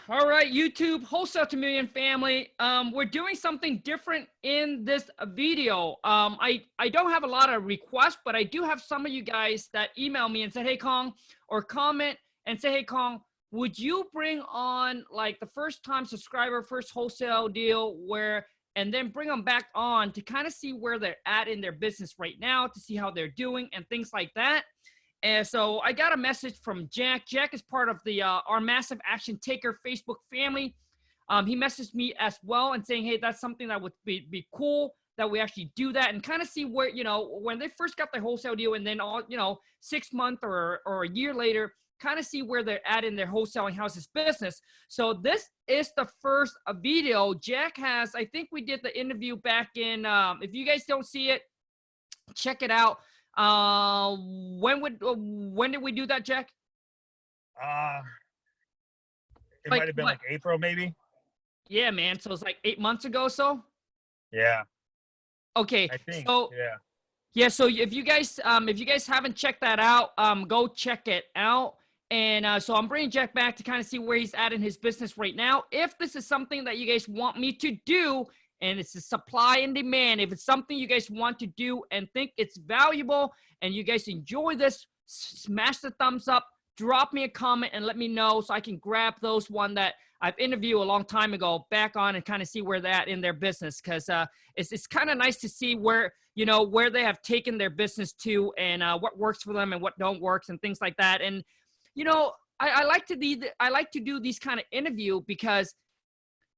All right, YouTube, Wholesale to Million family. We're doing something different in this video. I don't have a lot of requests, but I do have some of you guys that email me and say, "Hey, Khang," or comment and say, "Hey, Khang, would you bring on like the first time subscriber, first wholesale deal and then bring them back on to kind of see where they're at in their business right now, to see how they're doing and things like that." And so I got a message from Jack. Jack is part of the our Massive Action Taker Facebook family. He messaged me as well and saying, "Hey, that's something that would be cool that we actually do that and kind of see where, when they first got their wholesale deal and then all, 6 months or a year later, kind of see where they're at in their wholesaling houses business." So this is the first video. Jack has, I think we did the interview back in, if you guys don't see it, check it out. When did we do that, Jack? Uh, it Like might have been what? like April, maybe. Yeah, man. So it's like 8 months ago. So Yeah, okay. I think. So Yeah. yeah. So if you guys haven't checked that out, go check it out. And so I'm bringing Jack back to kind of see where he's at in his business right now. If this is something that you guys want me to do, and it's a supply and demand, if it's something you guys want to do and think it's valuable and you guys enjoy this, smash the thumbs up, drop me a comment and let me know so I can grab those one that I've interviewed a long time ago back on and kind of see where they're at in their business. Because it's kind of nice to see where, where they have taken their business to and what works for them and what don't works and things like that. And I like to do these kind of interview because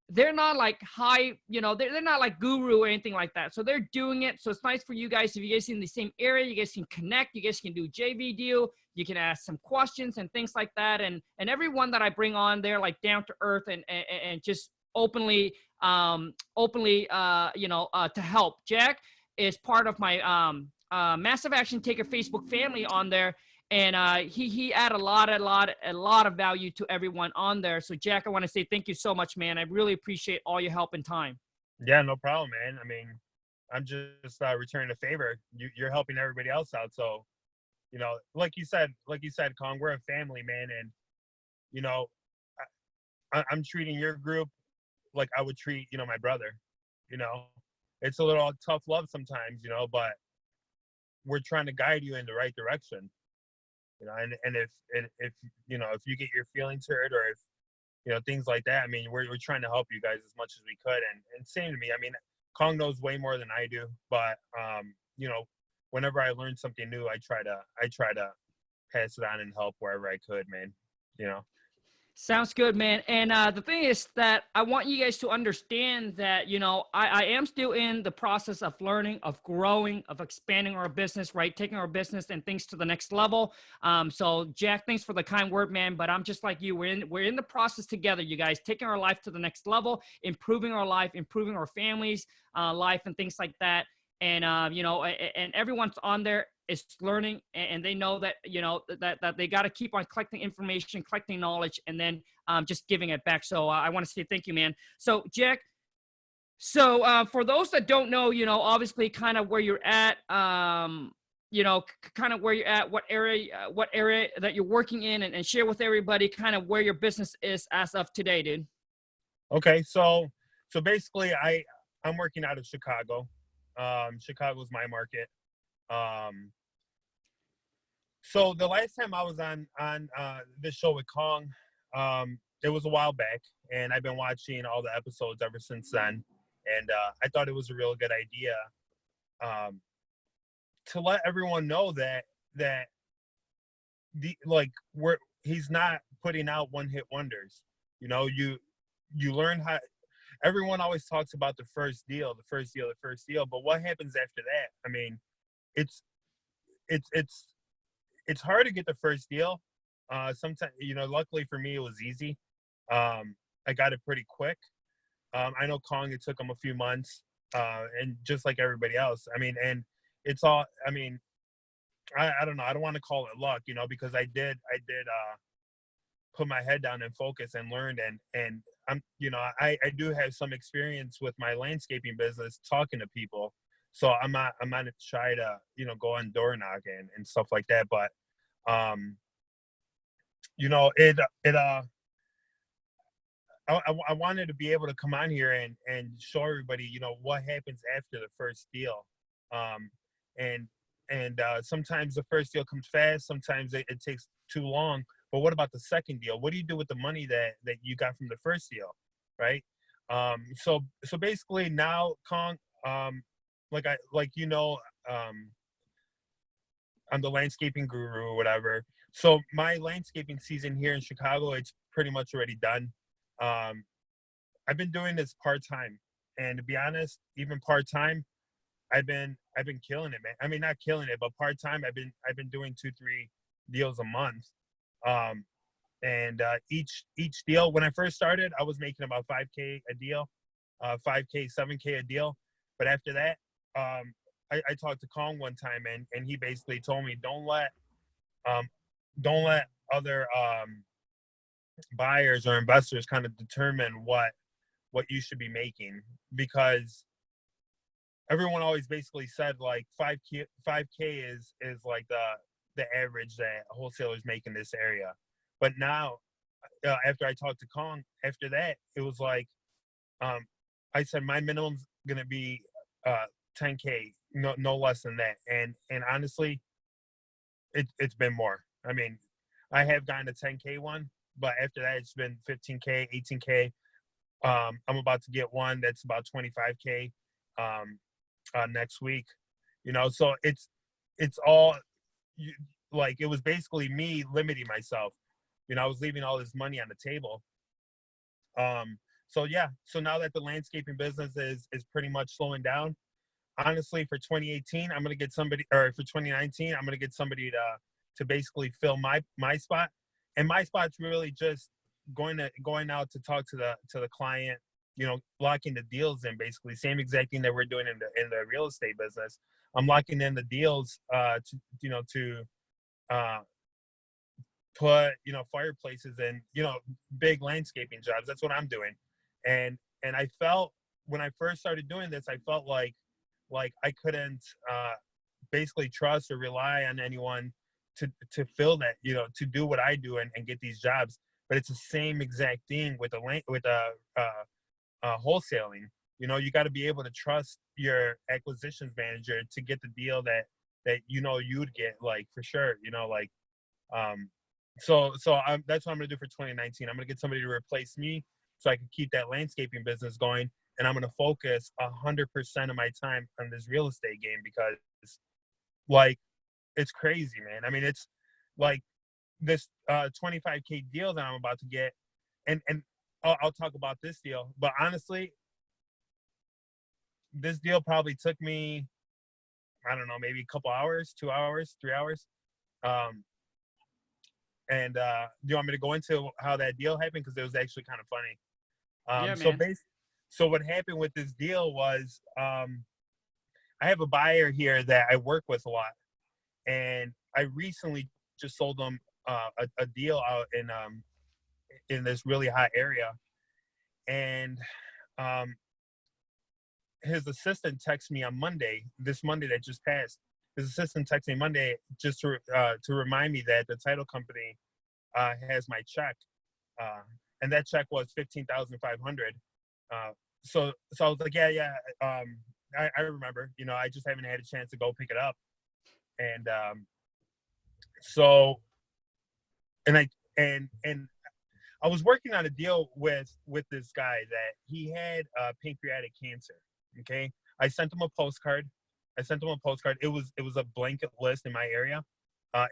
they're not like high, they're not like guru or anything like that. So they're doing it. So it's nice for you guys. If you guys in the same area, you guys can connect, you guys can do JV deal, you can ask some questions and things like that. And everyone that I bring on, they're like down to earth and just openly, to help. Jack is part of my Massive Action Taker Facebook family on there, and he add a lot of value to everyone on there. So Jack, I want to say thank you so much, man. I really appreciate all your help and time. Yeah, no problem, man. I mean, I'm just returning a favor. You're helping everybody else out, so like you said, Kong, we're a family, man, and you know, I'm treating your group like I would treat my brother. You know, it's a little tough love sometimes, but we're trying to guide you in the right direction. And if you get your feelings hurt or if things like that, I mean, we're trying to help you guys as much as we could. And same to me. I mean, Kong knows way more than I do, but whenever I learn something new, I try to pass it on and help wherever I could, man. You know. Sounds good, man. And the thing is that I want you guys to understand that, I am still in the process of learning, of growing, of expanding our business, right? Taking our business and things to the next level. So Jack, thanks for the kind word, man. But I'm just like you. We're in the process together, you guys, taking our life to the next level, improving our life, improving our families' life and things like that. And and everyone's on there is learning, and they know that that they got to keep on collecting information, collecting knowledge, and then just giving it back. So I want to say thank you, man. So Jack, so for those that don't know, obviously kind of where you're at, kind of where you're at, what area that you're working in, and share with everybody kind of where your business is as of today, dude. Okay, so basically, I'm working out of Chicago. Chicago's my market. Um, so the last time I was on this show with Kong, it was a while back, and I've been watching all the episodes ever since then. And I thought it was a real good idea um, to let everyone know that he's not putting out one hit wonders. You learn how. Everyone always talks about the first deal, the first deal, the first deal, but what happens after that? I mean, it's it's it's it's hard to get the first deal. Sometimes, luckily for me, it was easy. I got it pretty quick. I know Kong, it took him a few months, and just like everybody else. I mean, and it's all. I mean, I don't know. I don't want to call it luck, because I did put my head down and focus and learned, and I do have some experience with my landscaping business talking to people, so I'm not shy to go on door knocking and stuff like that. But um, it I wanted to be able to come on here and show everybody, what happens after the first deal. Um, and sometimes the first deal comes fast. Sometimes it takes too long. But what about the second deal? What do you do with the money that you got from the first deal, right? So basically now, Khang, um, I'm the landscaping guru or whatever. So my landscaping season here in Chicago, it's pretty much already done. Um, I've been doing this part time, and to be honest, even part time, I've been killing it, man. I mean, not killing it, but part time, I've been doing 2-3 deals a month. Um, and each deal, when I first started, I was making about 5K a deal, 5K, 7K a deal. But after that, I talked to Khang one time, and he basically told me, um, don't let other buyers or investors kind of determine what you should be making, because everyone always basically said like 5K is like the average that wholesalers make in this area. But now, after I talked to Khang, after that, it was like, um, I said my minimum's gonna be 10K, no less than that. And honestly, it's been more. I mean, I have gotten a 10K one, but after that, it's been 15K, 18K. I'm about to get one that's about 25K next week. So it's all like, it was basically me limiting myself. I was leaving all this money on the table. So yeah, so now that the landscaping business is pretty much slowing down, honestly, for 2018, I'm gonna get somebody, or for 2019, I'm gonna get somebody to basically fill my spot. And my spot's really just going out to talk to the client, locking the deals in, basically same exact thing that we're doing in the real estate business. I'm locking in the deals to uh, put fireplaces and big landscaping jobs. That's what I'm doing. And I felt, when I first started doing this, I felt like I couldn't basically trust or rely on anyone to fill that, to do what I do and get these jobs. But it's the same exact thing with wholesaling. You got to be able to trust your acquisitions manager to get the deal that you'd get, like, for sure. Um, that's what I'm gonna do for 2019. I'm gonna get somebody to replace me so I can keep that landscaping business going, and I'm gonna focus 100% of my time on this real estate game, because, like, it's crazy, man. I mean, it's like this 25K deal that I'm about to get, and I'll talk about this deal. But honestly, this deal probably took me, I don't know, maybe a couple hours, 2 hours, 3 hours. Um, And do you want me to go into how that deal happened? Because it was actually kind of funny. Yeah, So man. so what happened with this deal was, I have a buyer here that I work with a lot, and I recently just sold them a deal out in this really hot area, and um, his assistant texted me on Monday, this Monday that just passed. His assistant texted me Monday just to remind me that the title company has my check, uh, and that check was 15,500. So I was like, yeah. I remember. I just haven't had a chance to go pick it up, and so and I was working on a deal with this guy that he had pancreatic cancer. Okay, I sent him a postcard. It was a blanket list in my area,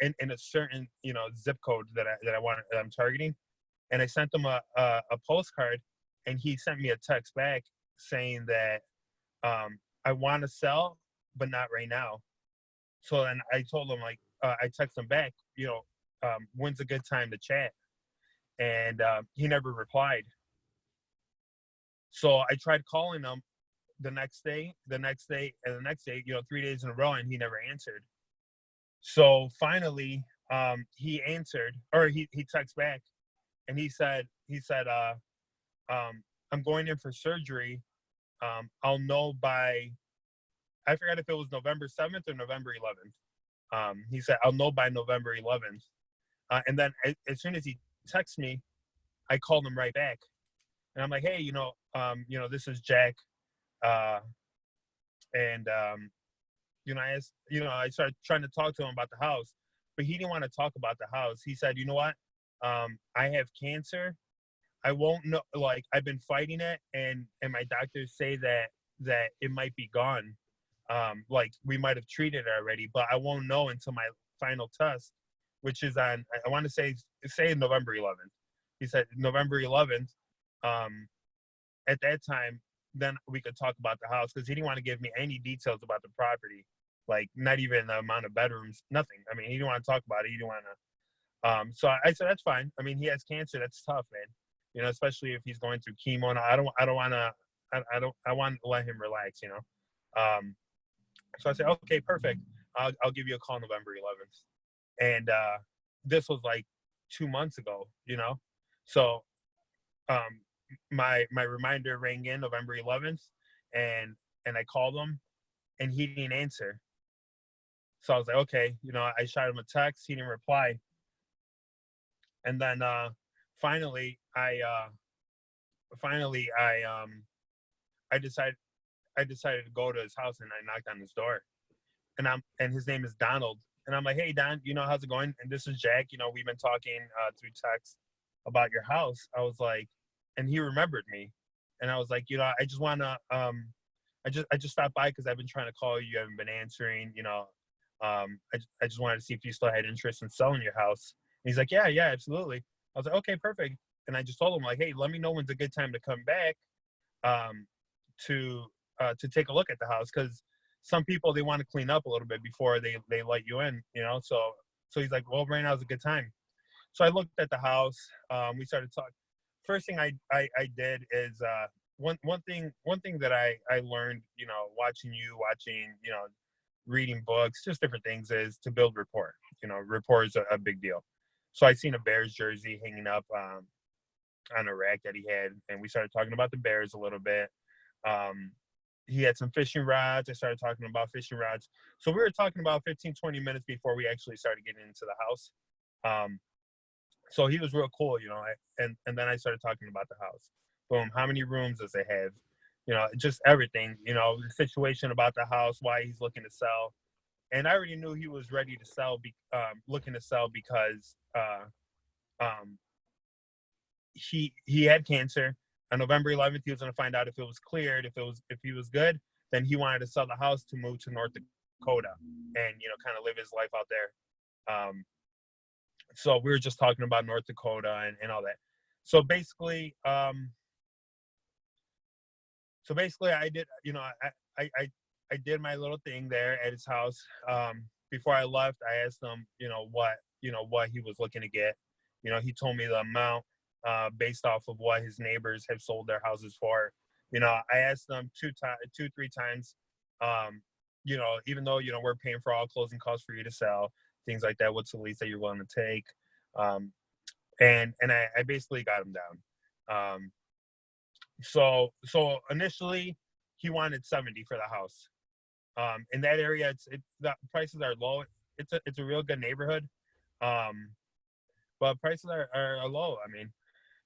in a certain zip code that I'm targeting, and I sent him a postcard, and he sent me a text back saying that, I want to sell, but not right now. So then I told him, like, I texted him back, when's a good time to chat, and he never replied. So I tried calling him the next day, and the next day, 3 days in a row, and he never answered. So finally, he answered, or he texted back, and he said, I'm going in for surgery. I'll know by, I forgot if it was November 7th or November 11th. He said, I'll know by November 11th. And then as soon as he texted me, I called him right back. And I'm like, hey, this is Jack. Uh, and, I started trying to talk to him about the house, but he didn't want to talk about the house. He said, you know what? I have cancer. I won't know, like, I've been fighting it, and my doctors say that it might be gone. Like, we might have treated it already, but I won't know until my final test, which is on, I want to say November 11th. He said November 11th. At that time, then we could talk about the house, because he didn't want to give me any details about the property, like not even the amount of bedrooms, nothing. I mean, he didn't want to talk about it. He didn't want to. So I said, that's fine. I mean, he has cancer. That's tough, man. Especially if he's going through chemo. And I don't want to. I want to let him relax. So I said, okay, perfect. I'll give you a call November 11th. And this was like 2 months ago. So my reminder rang in November 11th, and I called him, and he didn't answer. So I was like, okay, I shot him a text. He didn't reply. And then finally I decided to go to his house, and I knocked on his door, and his name is Donald. And I'm like, hey, Don, how's it going? And this is Jack. We've been talking through text about your house. I was like, and he remembered me. And I was like, I just want to, I just stopped by because I've been trying to call you. You haven't been answering, I just wanted to see if you still had interest in selling your house. And he's like, yeah, absolutely. I was like, okay, perfect. And I just told him, like, hey, let me know when's a good time to come back to take a look at the house, because some people, they want to clean up a little bit before they let you in, So he's like, well, right now is a good time. So I looked at the house. We started talking. First thing I did is one thing that I learned, watching, reading books, just different things, is to build rapport. Rapport is a big deal. So I seen a Bears jersey hanging up on a rack that he had, and we started talking about the Bears a little bit. He had some fishing rods. I started talking about fishing rods. So we were talking about 15, 20 minutes before we actually started getting into the house. So he was real cool, and then I started talking about the house. Boom, how many rooms does it have? Just everything, the situation about the house, why he's looking to sell. And I already knew he was ready to sell, looking to sell because he had cancer. On November 11th, he was going to find out if it was cleared, if he was good. Then he wanted to sell the house to move to North Dakota and kind of live his life out there. So we were just talking about North Dakota and all that. So basically, I did, I did my little thing there at his house. Before I left, I asked him, what he was looking to get. He told me the amount based off of what his neighbors have sold their houses for. I asked them 3 times, even though, we're paying for all closing costs for you to sell, things like that, what's the least that you're willing to take? And I basically got him down. So initially he wanted 70 for the house. In that area, the prices are low. It's a real good neighborhood. But prices are low. I mean,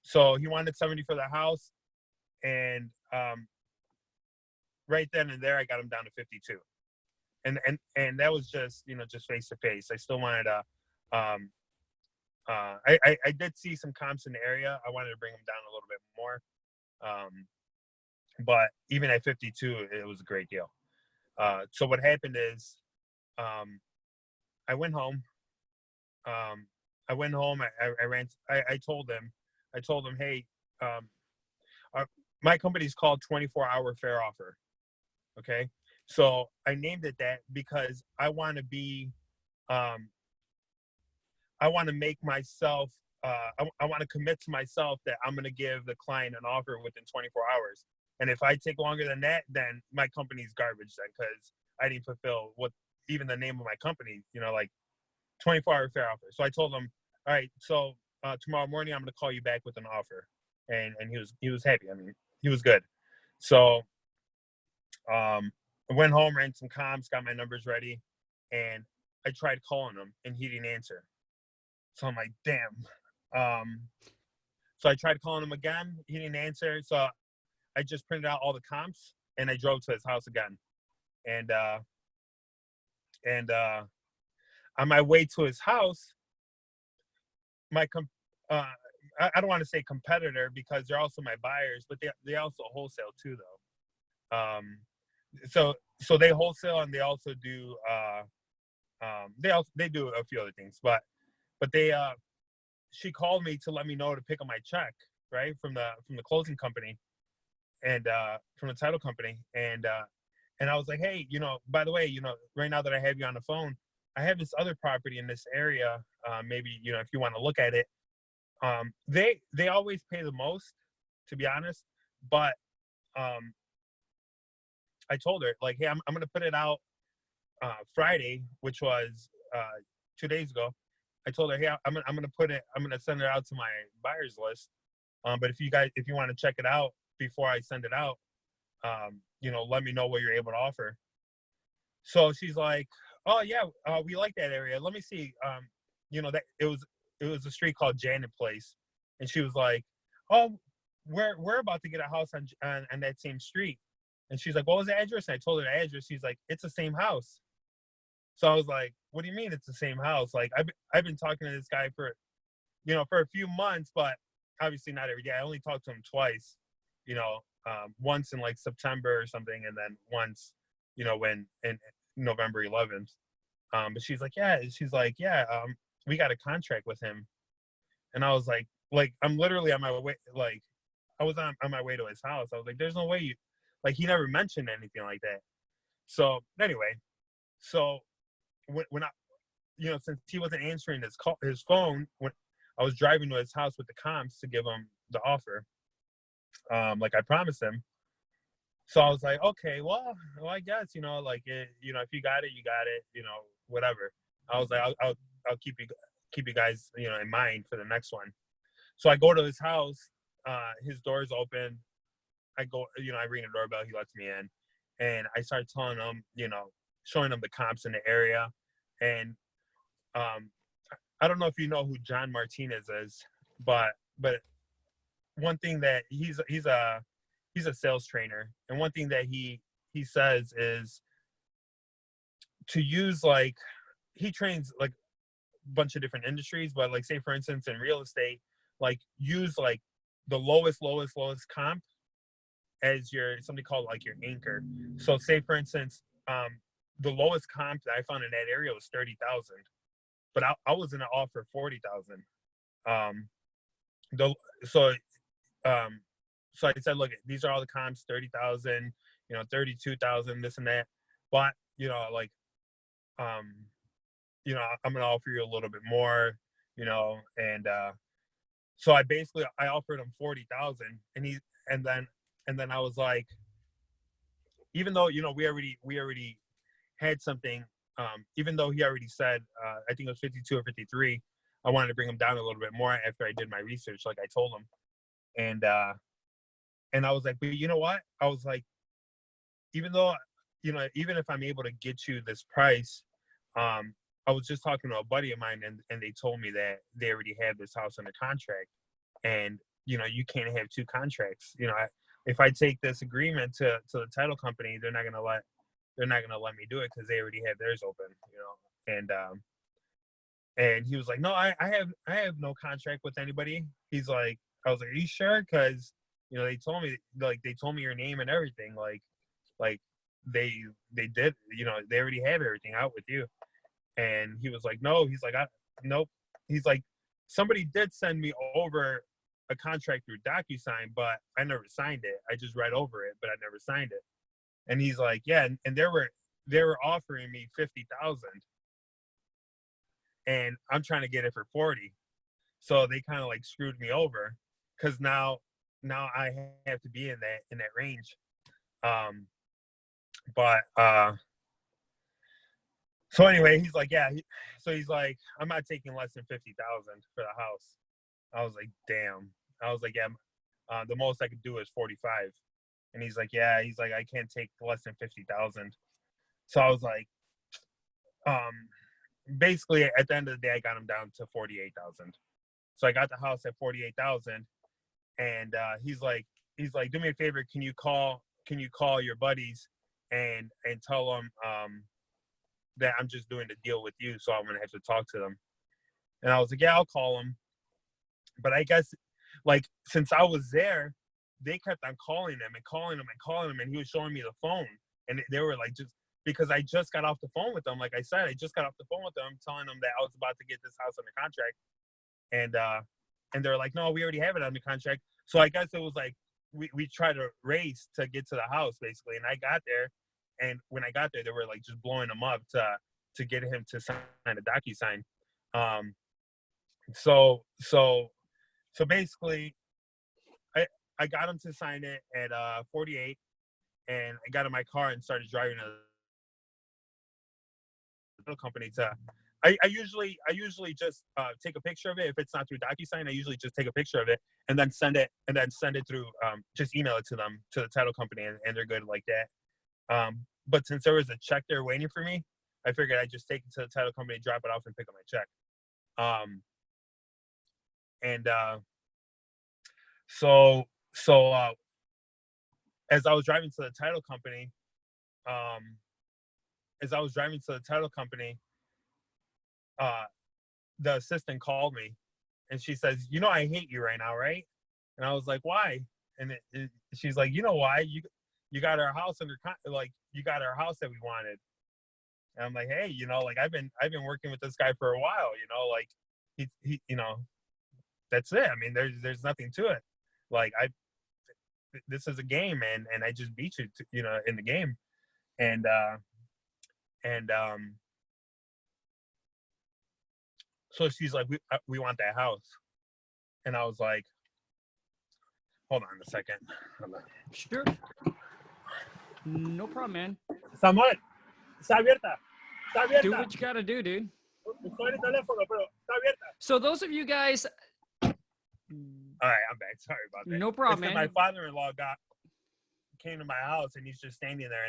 so he wanted 70 for the house, and right then and there I got him down to 52. And that was just just face to face. I still wanted to I did see some comps in the area. I wanted to bring them down a little bit more. But even at 52, it was a great deal. So what happened is I went home. I told him, hey, my company's called 24-hour fair offer. Okay. So I named it that because I want to be, I want to make myself, I want to commit to myself that I'm going to give the client an offer within 24 hours. And if I take longer than that, then my company's garbage then, because I didn't fulfill what even the name of my company, like 24-hour fair offer. So I told him, all right, so tomorrow morning I'm going to call you back with an offer. And he was happy. I mean, he was good. So I went home, ran some comps, got my numbers ready, and I tried calling him, and he didn't answer. So I'm like, damn. So I tried calling him again. He didn't answer. So I just printed out all the comps and I drove to his house again. And on my way to his house, my I don't want to say competitor because they're also my buyers, but they also wholesale too though. So they wholesale and they also do they do a few other things, but she called me to let me know to pick up my check, right, from the closing company and from the title company, and I was like, hey, by the way, right now that I have you on the phone, I have this other property in this area. Maybe if you want to look at it. They always pay the most, to be honest, but I told her like, hey, I'm gonna put it out Friday, which was 2 days ago. I told her, hey, I'm gonna send it out to my buyers list. But if you want to check it out before I send it out, let me know what you're able to offer. So she's like, oh yeah, we like that area. Let me see. That it was a street called Janet Place, and she was like, oh, we're about to get a house on that same street. And she's like, what was the address? And I told her the address. She's like, it's the same house. So I was like, what do you mean it's the same house? Like I've been talking to this guy for a few months, but obviously not every day. I only talked to him twice, once in like September or something, and then once, when in November 11th. But she's like, yeah, we got a contract with him. And I was like I'm literally on my way, like I was on my way to his house. I was like, there's no way he never mentioned anything like that. So anyway, when I, since he wasn't answering his phone, when I was driving to his house with the comps to give him the offer, like I promised him. So I was like, okay, well, I guess, if you got it, you got it, whatever. I was like, I'll keep you guys, in mind for the next one. So I go to his house, his door's open. I go, I ring the doorbell, he lets me in, and I start telling him, showing him the comps in the area. And I don't know if you know who John Martinez is, but one thing that he's a sales trainer, and one thing that he says is to use, like, he trains like a bunch of different industries, but like, say for instance in real estate, like use like the lowest comp as something called like your anchor. So say for instance, the lowest comp that I found in that area was 30,000, but I was in an offer 40,000. So I said, look, these are all the comps, 30,000, 32,000, this and that. But, I'm going to offer you a little bit more, and so I offered him 40,000, and then I was like, even though, we already had something, even though he already said, I think it was 52 or 53, I wanted to bring him down a little bit more after I did my research, like I told him. And I was like, but you know what? I was like, even if I'm able to get you this price, I was just talking to a buddy of mine, and they told me that they already have this house under contract, and you can't have two contracts. If I take this agreement to the title company, they're not gonna let me do it because they already have theirs open. And he was like, no, I have no contract with anybody. He's like, I was like, are you sure? Because they told me your name and everything. Like they did, they already have everything out with you. And he was like, no. He's like, nope. He's like, somebody did send me over a contract through DocuSign, but I never signed it. I just read over it, but I never signed it. And he's like, yeah. And they were offering me 50,000, and I'm trying to get it for 40. So they kind of like screwed me over, because now I have to be in that range. So anyway, he's like, yeah. He's like, I'm not taking less than 50,000 for the house. I was like, damn. I was like, yeah, the most I could do is 45. And he's like, yeah. He's like, I can't take less than 50,000. So I was like, basically at the end of the day, I got him down to 48,000. So I got the house at 48,000, and he's like, do me a favor, can you call your buddies and tell them that I'm just doing the deal with you, so I'm gonna have to talk to them. And I was like, yeah, I'll call them. But I guess, like, since I was there, they kept on calling him and calling him and calling him, and he was showing me the phone. And they were like, just because I just got off the phone with them, like I said, I just got off the phone with them, telling them that I was about to get this house under contract, and they're like, no, we already have it under contract. So I guess it was like we tried to race to get to the house, basically. And I got there, and when I got there, they were like just blowing him up to get him to sign a DocuSign. So basically, I got him to sign it at 48, and I got in my car and started driving to the company to. I usually just take a picture of it. If it's not through DocuSign, I usually just take a picture of it and then send it through. Just email it to them, to the title company, and they're good like that. But since there was a check there waiting for me, I figured I'd just take it to the title company, drop it off, and pick up my check. So as I was driving to the title company, the assistant called me, and she says, "You know, I hate you right now, right?" And I was like, "Why?" And she's like, "You know why? You got our house you got our house that we wanted." And I'm like, "Hey, you know, like I've been working with this guy for a while, you know, like he you know, that's it. I mean, there's nothing to it. Like this is a game, and I just beat you, you know, in the game." And so she's like, we want that house. And I was like, hold on a second. Sure. No problem, man. Samuel, está abierta. Está abierta. Do what you gotta do, dude. Estoy en el teléfono, pero está abierta. So those of you guys. All right, I'm back. Sorry about that. No problem, man. man. My father-in-law came to my house, and he's just standing there,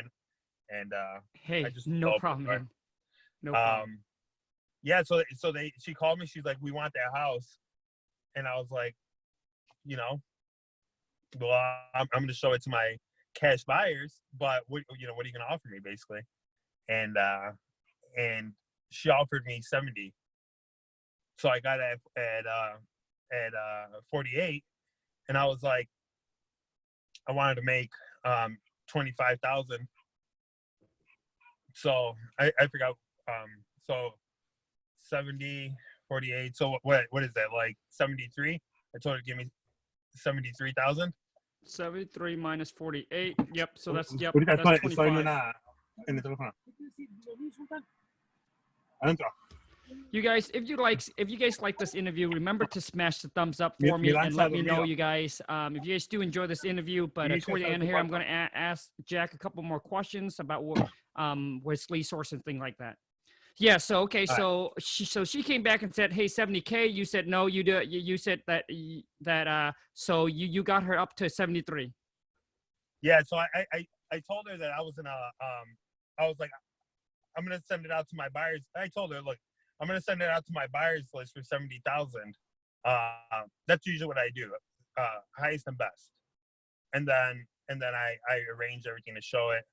and hey, I just no problem, man. No problem. Yeah, so she called me. She's like, we want that house, and I was like, you know, well, I'm going to show it to my cash buyers, but what are you going to offer me, basically? And she offered me 70. So I got at 48, and I was like, I wanted to make 25,000. So I forgot. So 70, 48. So what is that, like 73? I told her to give me 73,000. 73 minus 48. Yep. So that's that's Ahorita 25. en el teléfono. Adentro. You guys, if you guys like this interview, remember to smash the thumbs up for me and let me know, you guys. If you guys do enjoy this interview, but toward the end here, I'm going to ask Jack a couple more questions about what his lead source and thing like that. Yeah. So okay. So she came back and said, "Hey, 70K." You said no. You do. You said that. So you got her up to 73. Yeah. So I told her that I was I was like, I'm gonna send it out to my buyers. I told her, look, I'm gonna send it out to my buyers list for 70,000. That's usually what I do, highest and best, and then I arrange everything to show it.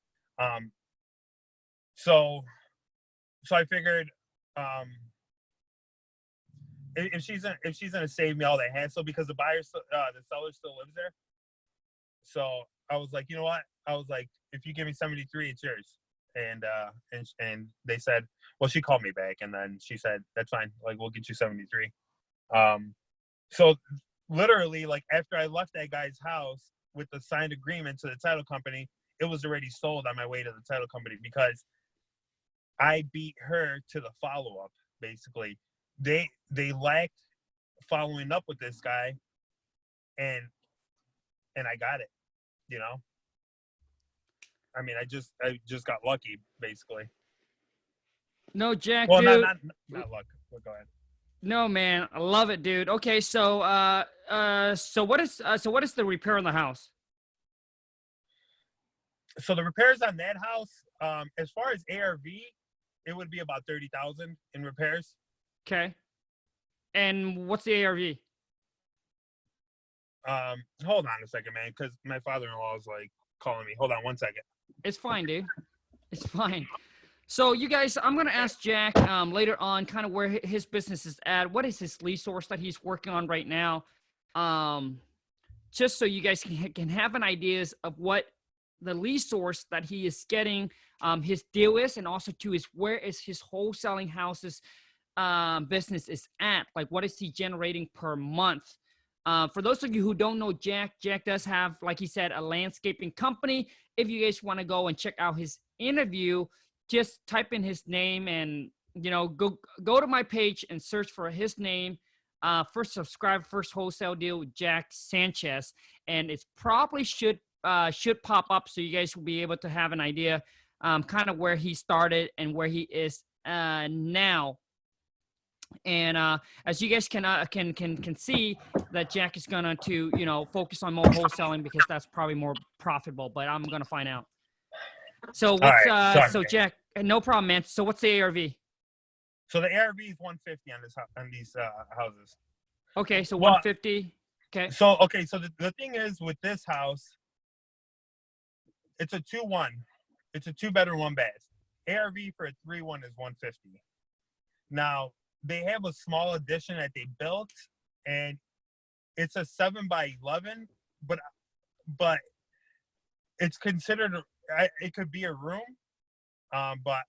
So I figured, if she's gonna save me all that hassle, because the seller still lives there. So I was like, you know what? I was like, if you give me 73, it's yours. And they said, well, she called me back, and then she said, that's fine. Like, we'll get you 73. So literally, like, after I left that guy's house with the signed agreement to the title company, it was already sold on my way to the title company, because I beat her to the follow-up, basically. They lacked following up with this guy, and I got it, you know? I mean, I just got lucky, basically. No, Jack, well, dude. Not luck. Well, go ahead. No, man, I love it, dude. Okay, so so what is the repair on the house? So the repairs on that house, as far as ARV, it would be about 30,000 in repairs. Okay. And what's the ARV? Hold on a second, man, because my father-in-law is like calling me. Hold on one second. It's fine, dude. It's fine. So you guys, I'm going to ask Jack later on kind of where his business is at. What is his lead source that he's working on right now? Just so you guys can have an ideas of what the lead source that he is getting his deal is, and also to is where is his wholesaling houses business is at. Like, what is he generating per month? For those of you who don't know Jack does have, like he said, a landscaping company. If you guys want to go and check out his interview, just type in his name and, you know, go to my page and search for his name. First subscribe, first wholesale deal with Jack Sanchez, and it's probably should pop up so you guys will be able to have an idea kind of where he started and where he is now. And as you guys can see that Jack is gonna focus on more wholesaling because that's probably more profitable. But I'm gonna find out. So what's Sorry, so man. Jack? No problem, man. So what's the ARV? So the ARV is 150 on these houses. Okay, so Well, 150. Okay. So the thing is with this house, it's a 2-1. It's a 2-bedroom, 1-bath. ARV for a 3-1 is 150. Now they have a small addition that they built, and it's a 7x11, but it's considered it could be a room, but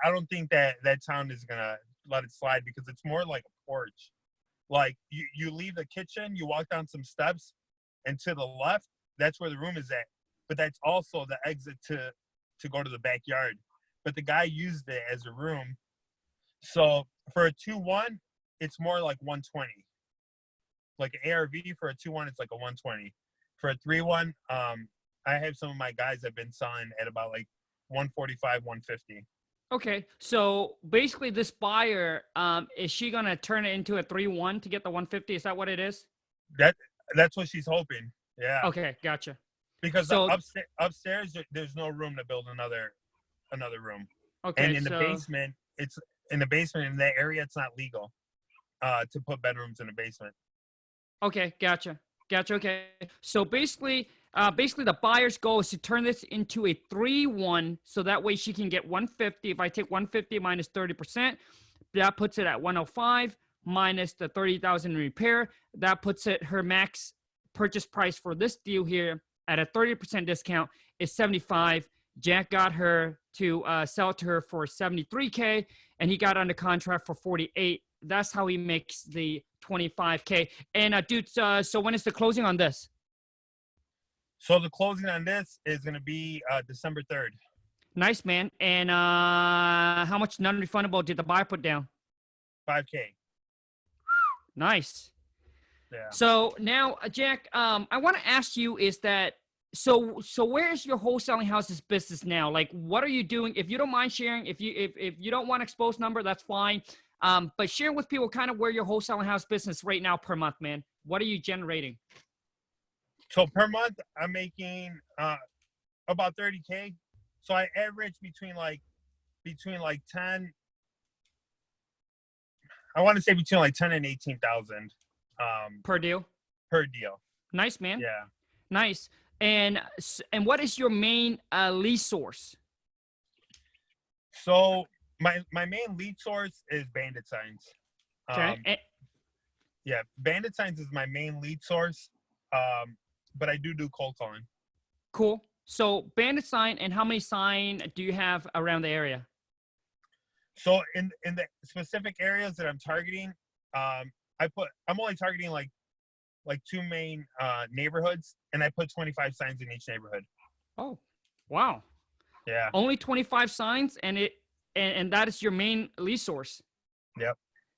I don't think that town is gonna let it slide because it's more like a porch. Like you leave the kitchen, you walk down some steps, and to the left, that's where the room is at. But that's also the exit to go to the backyard. But the guy used it as a room. So for a 2-1, it's more like 120. Like an ARV for a 2-1, it's like a 120. For a 3-1, I have some of my guys that have been selling at about like 145, 150. Okay, so basically this buyer, is she gonna turn it into a 3-1 to get the 150? Is that what it is? That's what she's hoping. Yeah. Okay, gotcha. Because So upstairs there's no room to build another room. okay, And in the basement, in that area, it's not legal to put bedrooms in the basement. Okay, gotcha. Okay, so basically the buyer's goal is to turn this into a 3-1, so that way she can get 150. If I take 150 minus 30%, that puts it at 105 minus the 30,000 in repair. That puts it her max purchase price for this deal here at a 30% discount is 75. Jack got her to sell it to her for 73K, and he got under contract for 48. That's how he makes the 25K. And dude, so when is the closing on this? So the closing on this is going to be December 3rd. Nice, man. And how much non-refundable did the buyer put down? 5K. Nice. Yeah. So now, Jack, I want to ask you is that, so where's your wholesaling houses business now? Like, what are you doing? If you don't mind sharing, if you don't want to expose number, that's fine. But share with people kind of where your wholesaling house business right now per month, man. What are you generating? So per month, I'm making about 30K. So I average between like 10. I want to say between like 10 and 18,000 Per deal? per deal. Nice, man. Yeah. Nice. And what is your main lead source? So my main lead source is Bandit signs. Okay. Yeah, Bandit signs is my main lead source. But I do cold calling. Cool. So Bandit sign, and how many sign do you have around the area? So in the specific areas that I'm targeting, I'm only targeting like 2 main neighborhoods, and I put 25 signs in each neighborhood. Oh, wow. Yeah. Only 25 signs, and that is your main lead source. Yep.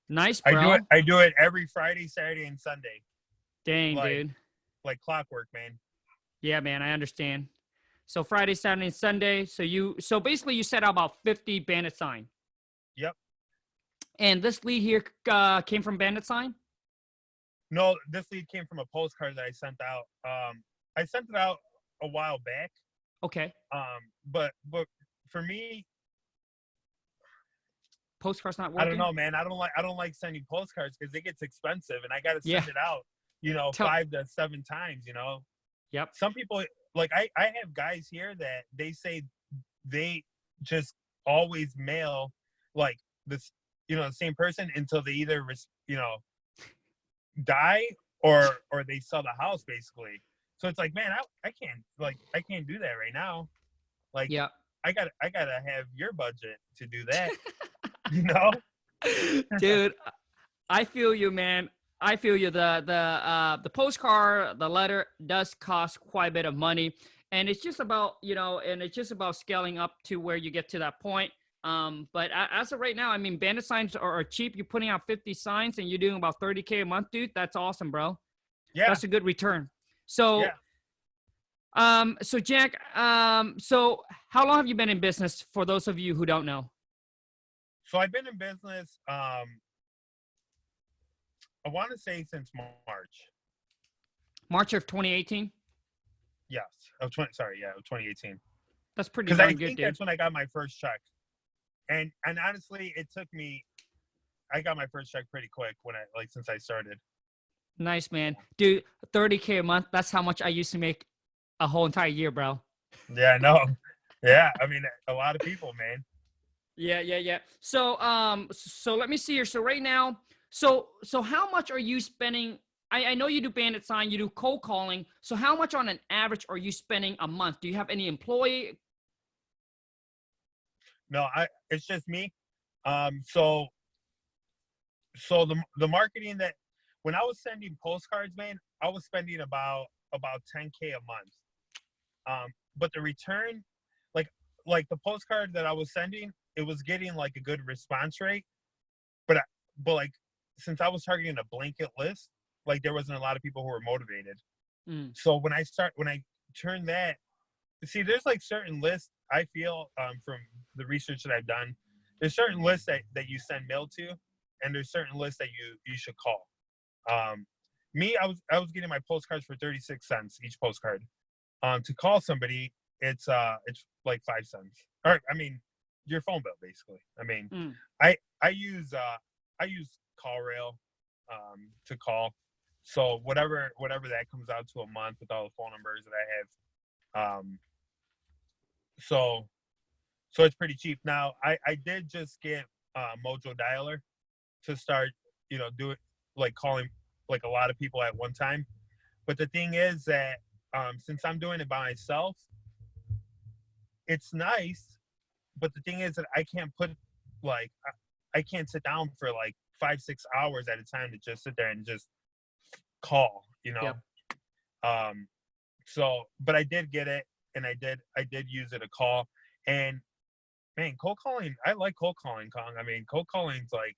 Nice, bro. I do it every Friday, Saturday, and Sunday. Dang, dude. Like clockwork, man. Yeah, man, I understand. So Friday, Saturday, and Sunday. So basically you set out about 50 Bandit sign. Yep. And this lead here came from Bandit sign? No, this lead came from a postcard that I sent out. I sent it out a while back. Okay. But for me, postcards not working? I don't know, man. I don't like sending postcards because it gets expensive, and I got to send it out. Tell, 5 to 7 times. yep. Some people, like I have guys here that they say they just always mail like this, the same person until they either die or they sell the house basically. So it's like, man, I can't do that right now. Like Yep. I gotta have your budget to do that, you know? Dude, I feel you, man. I feel you. The postcard, the letter does cost quite a bit of money, and it's just about and it's just about scaling up to where you get to that point. But as of right now, I mean, Bandit signs are cheap. You're putting out 50 signs, and you're doing about 30K a month, dude. That's awesome, bro. Yeah, That's a good return. So, yeah. so Jack, so how long have you been in business? For those of you who don't know. So I've been in business, I want to say since March. March of 2018. Yes, of 2018. That's pretty Because I darn good, think dude. that's when I got my first check, and honestly, it took me. I got my first check pretty quick since I started. Nice, man. Dude, 30K a month. That's how much I used to make a whole entire year, bro. Yeah, no, yeah. I mean, a lot of people, man. Yeah. So let me see here. So right now, so how much are you spending? I know you do Bandit sign, you do cold calling. So how much on an average are you spending a month? Do you have any employee? No, it's just me. So the marketing that when I was sending postcards, man, I was spending about 10K a month. But the return, like the postcard that I was sending, it was getting like a good response rate. But like since I was targeting a blanket list, like there wasn't a lot of people who were motivated. Mm, So when I turn that, see, there's like certain lists I feel from the research that I've done, there's certain lists that you send mail to, and there's certain lists that you should call. Me, I was getting my postcards for 36 cents each postcard. To call somebody, it's like 5 cents. Or I mean, your phone bill basically. I mean, mm. I use CallRail to call. So whatever that comes out to a month with all the phone numbers that I have. So it's pretty cheap. Now I did just get Mojo Dialer to start, do it like calling like a lot of people at one time. But the thing is that since I'm doing it by myself, it's nice. But the thing is that I can't put like I can't sit down for like 5-6 hours at a time to just sit there and just call, Yep. But I did get it, and I did use it to call. And man, cold calling, I like cold calling, Khang. I mean, cold calling's like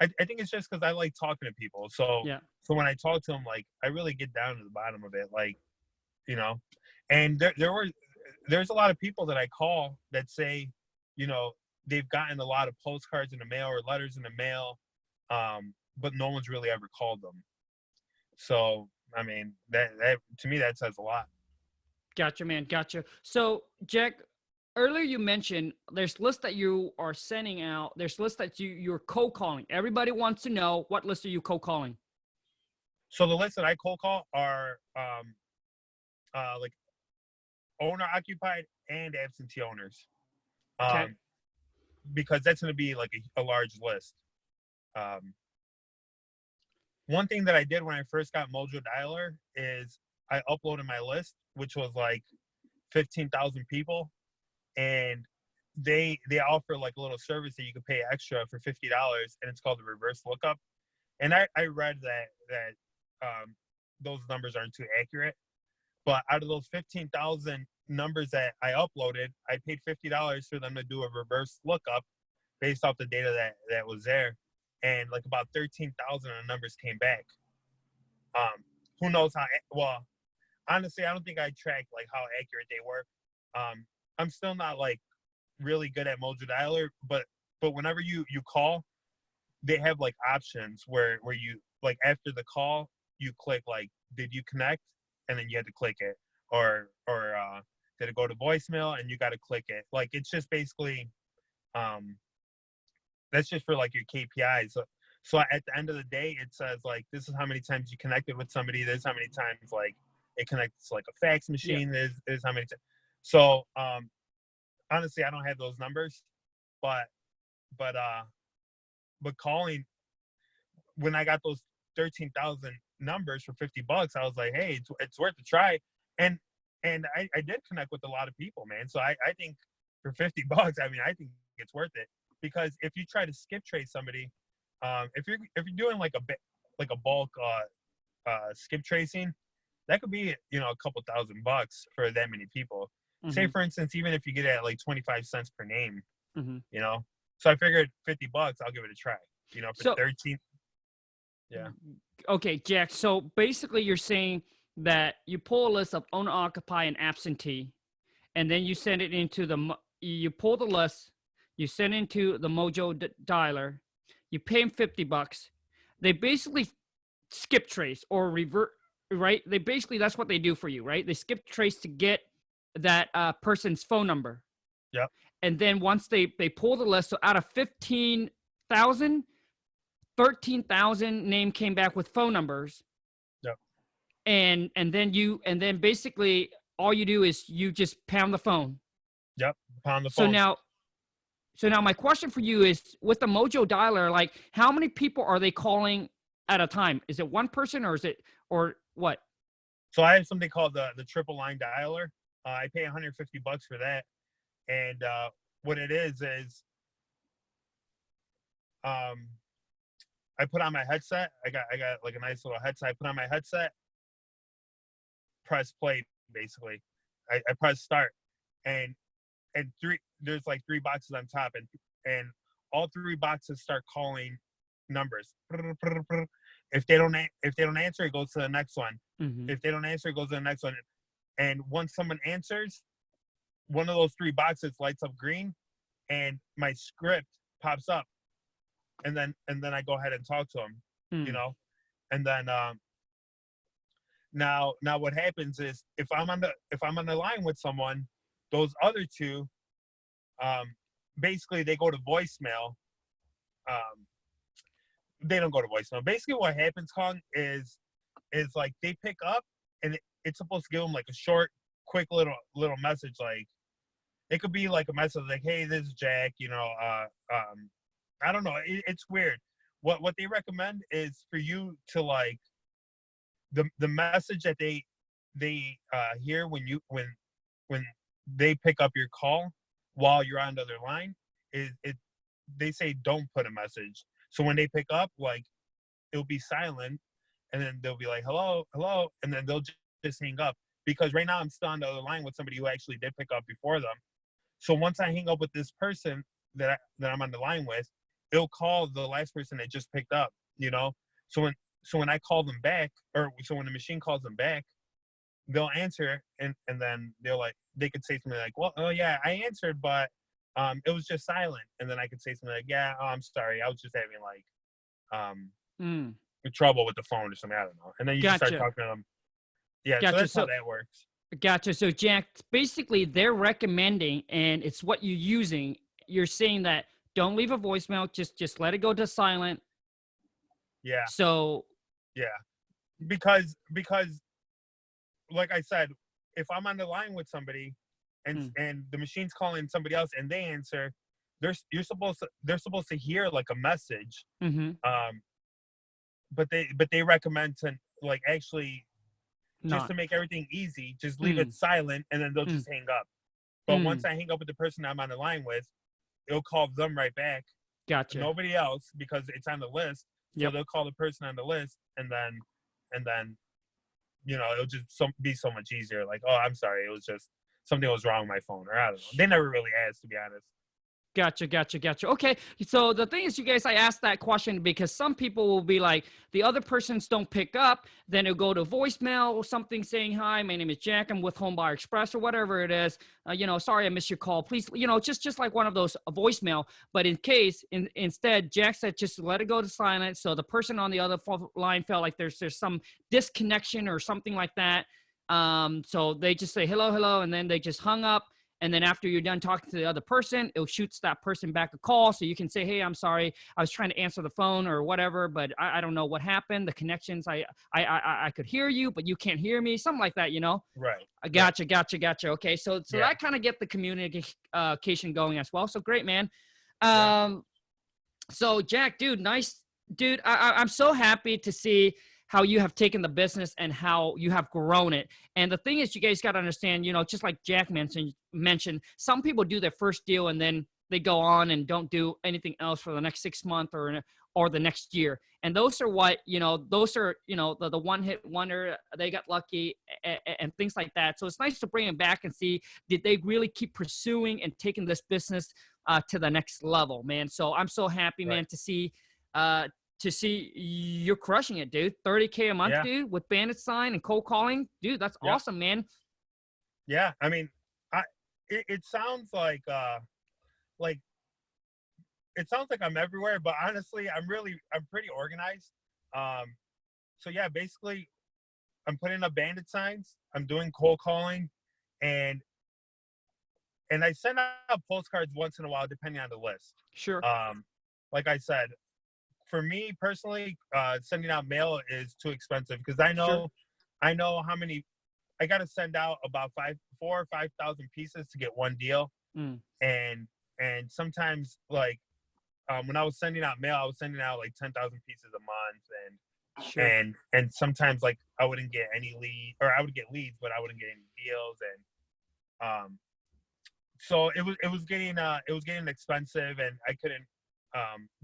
I think it's just because I like talking to people. So Yeah. when I talk to them, like I really get down to the bottom of it, like you know. And there's a lot of people that I call that say, they've gotten a lot of postcards in the mail or letters in the mail, but no one's really ever called them. So I mean, that to me that says a lot. Gotcha, man. Gotcha. So, Jack, earlier you mentioned there's lists that you are sending out. There's lists that you're cold calling. Everybody wants to know, what list are you cold calling? So the lists that I cold call are like owner occupied and absentee owners, Okay. because that's going to be like a large list. One thing that I did when I first got Mojo Dialer is I uploaded my list, which was like 15,000 people, and they offer like a little service that you can pay extra for $50, and it's called the reverse lookup. And I read that those numbers aren't too accurate, but out of those 15,000 numbers that I uploaded, I paid $50 for them to do a reverse lookup based off the data that was there, and like about 13,000 of the numbers came back. Who knows how? Well, honestly, I don't think I tracked like how accurate they were. I'm still not like really good at Mojo Dialer, but whenever you call, they have like options where you like after the call you click like did you connect, and then you had to click it, or did it go to voicemail and you got to click it. Like it's just basically that's just for like your KPIs. So at the end of the day, it says like, this is how many times you connected with somebody. This is how many times like it connects to like a fax Yeah. machine. This is how many times. So honestly, I don't have those numbers, but but uh but calling, when I got those 13,000 numbers for $50, I was like, hey, it's worth a try. And I did connect with a lot of people, man. So I think for $50, I mean, I think it's worth it, because if you try to skip trace somebody, if you're doing like a bulk skip tracing, that could be, you know, a couple $1,000 for that many people. Say Mm-hmm. for instance, even if you get it at like 25 cents per name, Mm-hmm. you know. So I figured $50, I'll give it a try. You know, for So 13. Yeah. okay, Jack. So basically, you're saying that you pull a list of owner occupy and absentee, and then you send it into you pull the list, you send it into the Mojo dialer, you pay them $50. They basically skip trace or revert, right? They basically, that's what they do for you, right? They skip trace to get that person's phone number. Yep. And then once they pull the list, so out of 15,000, 13,000 name came back with phone numbers. Yep. And then basically all you do is you just pound the phone. Yep. Pound the So phone. now my question for you is, with the Mojo dialer, like, how many people are they calling at a time? Is it one person, or what? So I have something called the triple line dialer. I pay $150 for that. And what it is I put on my headset. I got like a nice little headset. I put on my headset, press play, basically. I press start, and there's like three boxes on top, and all three boxes start calling numbers. If they don't answer, it goes to the next one. Mm-hmm. If they don't answer, it goes to the next one. And once someone answers, one of those three boxes lights up green, and my script pops up, and then I go ahead and talk to them, you know. And then now what happens is, if I'm on the line with someone, those other two, basically they go to voicemail. They don't go to voicemail. Basically what happens, Khang, is like they pick up, and it's supposed to give them like a short, quick little message. Like, it could be like a message like, hey, this is Jack, you know, I don't know. It's weird. What they recommend is for you to, like, the message that they hear when they pick up your call while you're on the other line is they say don't put a message. So when they pick up, like, it'll be silent, and then they'll be like, hello, and then they'll just hang up, because right now I'm still on the other line with somebody who actually did pick up before them. So once I hang up with this person that I'm on the line with, it'll call the last person that just picked up, you know? So when I call them back, or so when the machine calls them back, they'll answer, and then they could say something like, well, oh yeah, I answered, but it was just silent. And then I could say something like, yeah, oh, I'm sorry, I was just having like trouble with the phone or something, I don't know. And then you just start talking to them. Yeah, Gotcha. so that's how that works. Gotcha. So Jack, basically they're recommending, and it's what you're using. You're saying that don't leave a voicemail, just let it go to silent. Yeah. So yeah, because like I said, if I'm on the line with somebody and the machine's calling somebody else and they answer, they're supposed to hear like a message. But they recommend to, like, actually, just to make everything easy, just leave it silent, and then they'll just hang up. But once I hang up with the person I'm on the line with, it'll call them right back. Gotcha. Nobody else, because it's on the list. So they'll call the person on the list, and then you know, it'll just be so much easier. Like, oh, I'm sorry, it was just something was wrong with my phone, or I don't know. They never really asked, to be honest. Gotcha. Okay, so the thing is, you guys, I asked that question because some people will be like, the other persons don't pick up, then it'll go to voicemail or something saying, hi, my name is Jack, I'm with Home Buyer Express, or whatever it is. You know, sorry I missed your call. Please, you know, just like one of those, a voicemail. But instead, Jack said just let it go to silent. So the person on the other line felt like there's some disconnection or something like that. So they just say hello, and then they just hung up. And then after you're done talking to the other person, it shoots that person back a call. So you can say, hey, I'm sorry. I was trying to answer the phone or whatever, but I don't know what happened. The connections, I could hear you, but you can't hear me. Something like that, you know? Right. I gotcha. Okay. So Yeah. that kind of get the communication going as well. So great, man. Yeah. So Jack, dude, nice, dude. I'm so happy to see how you have taken the business and how you have grown it. And the thing is, you guys got to understand, you know, just like Jack mentioned, some people do their first deal and then they go on and don't do anything else for the next 6 months or the next year. And those are what, you know, the one hit wonder, they got lucky and things like that. So it's nice to bring them back and see, did they really keep pursuing and taking this business to the next level, man. So I'm so happy, man, Right. to see you're crushing it, dude. 30K a month, Yeah. dude, with Bandit sign and cold calling, dude. That's Yeah. awesome, man. Yeah. I mean, it sounds like it sounds like I'm everywhere, but honestly, I'm pretty organized. So yeah, basically, I'm putting up Bandit signs. I'm doing cold calling, and I send out postcards once in a while, depending on the list. Sure. Like I said, for me personally, sending out mail is too expensive because I Sure. know how many I got to send out about 4,000 or 5,000 pieces to get one deal, Mm. and sometimes like when I was sending out mail, I was sending out like 10,000 pieces a month, Sure. and sometimes like I wouldn't get any lead, or I would get leads, but I wouldn't get any deals, and so it was getting expensive, and I couldn't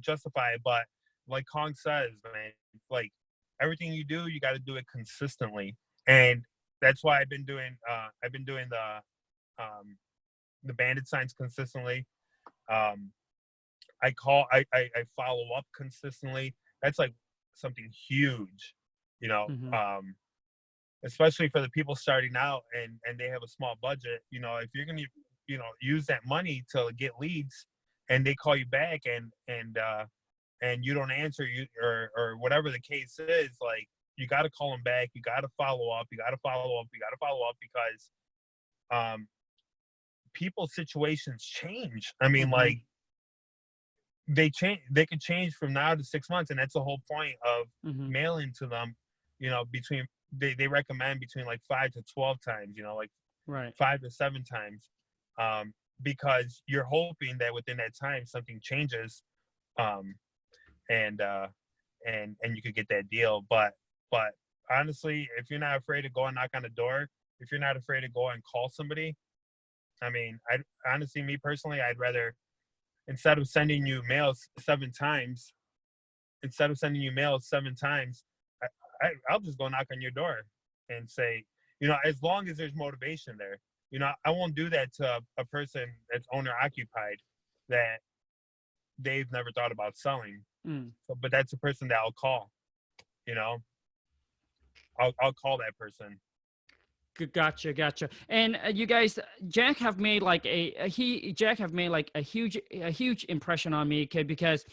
justify it. But like Khang says, man, like everything you do, you got to do it consistently, and that's why I've been doing the Bandit signs consistently. I follow up consistently. That's like something huge, you know. Mm-hmm. Especially for the people starting out and they have a small budget. You know, if you're gonna use that money to get leads, and they call you back and you don't answer, or whatever the case is, like you got to call them back. You got to follow up. You got to follow up. You got to follow up because people's situations change. I mean, Mm-hmm. like they could change from now to 6 months, and that's the whole point of Mm-hmm. mailing to them. You know, they recommend between like 5 to 12 times. You know, like Right. 5 to 7 times, because you're hoping that within that time something changes, um, and you could get that deal. But honestly, if you're not afraid to go and knock on the door, if you're not afraid to go and call somebody, I mean, I honestly, me personally, I'd rather, instead of sending you mails 7 times, I'll just go knock on your door and say, as long as there's motivation there, I won't do that to a person that's owner occupied that they've never thought about selling. Mm. So, but that's a person that I'll call. I'll call that person. Gotcha. And you guys, Jack have made like a huge impression on me, kid, because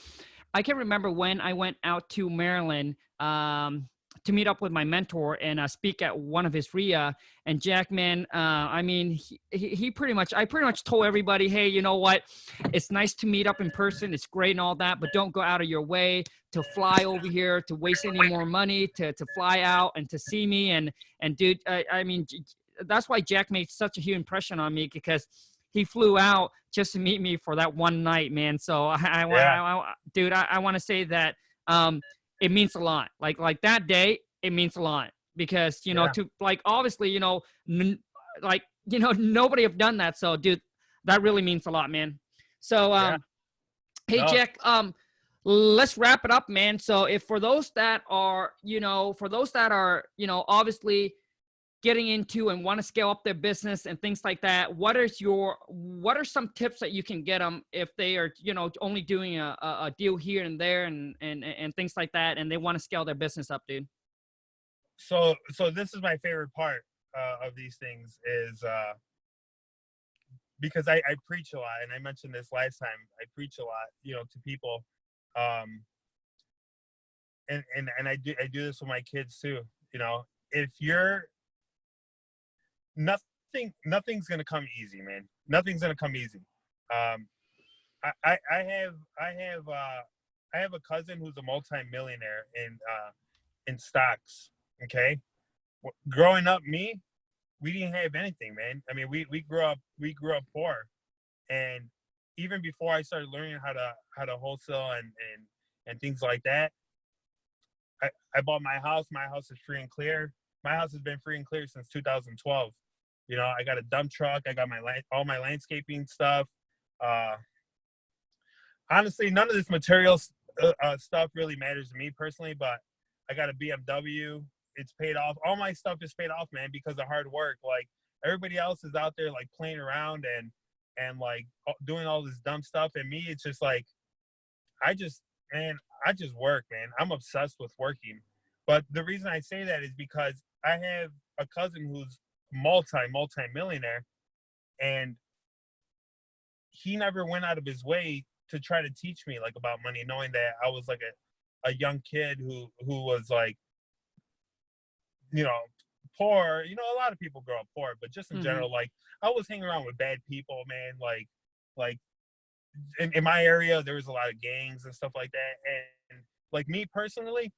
I can remember when I went out to Maryland to meet up with my mentor and speak at one of his RIA. And Jack, man, I mean, he pretty much told everybody, hey, you know what? It's nice to meet up in person. It's great and all that, but don't go out of your way to fly over here, to waste any more money, to fly out and to see me. And dude, I mean, that's why Jack made such a huge impression on me, because he flew out just to meet me for that one night, man. So dude, I want to say that it means a lot. Like that day, it means a lot, because to like obviously nobody have done that. So dude, that really means a lot, man. So hey No. Jack, let's wrap it up, man. So if for those that are obviously getting into and want to scale up their business and things like that, what are some tips that you can get them if they are only doing a deal here and there and things like that, and they want to scale their business up, dude? So this is my favorite part of these things, is because I preach a lot, and I mentioned this last time. I preach a lot, to people, and I do this with my kids too. If you're nothing nothing's gonna come easy, man. Nothing's gonna come easy. Um, I have a cousin who's a multi-millionaire in stocks. Okay, growing up, we didn't have anything, man. I mean, we grew up poor, and even before I started learning how to wholesale and things like that, I bought my house. My house is free and clear. My house has been free and clear since 2012. You know, I got a dump truck. I got all my landscaping stuff. Uh, Honestly, none of this material stuff really matters to me personally, but I got a BMW. It's paid off. All my stuff is paid off, man, because of hard work. Like everybody else is out there like playing around and like doing all this dumb stuff, and me, it's just like I just work, man. I'm obsessed with working. But the reason I say that is because I have a cousin who's multi-millionaire, and he never went out of his way to try to teach me like about money, knowing that I was like a young kid who was like, you know, poor. You know, a lot of people grow up poor, but just in general, like I was hanging around with bad people, man. Like in my area, there was a lot of gangs and stuff like that. And like me personally,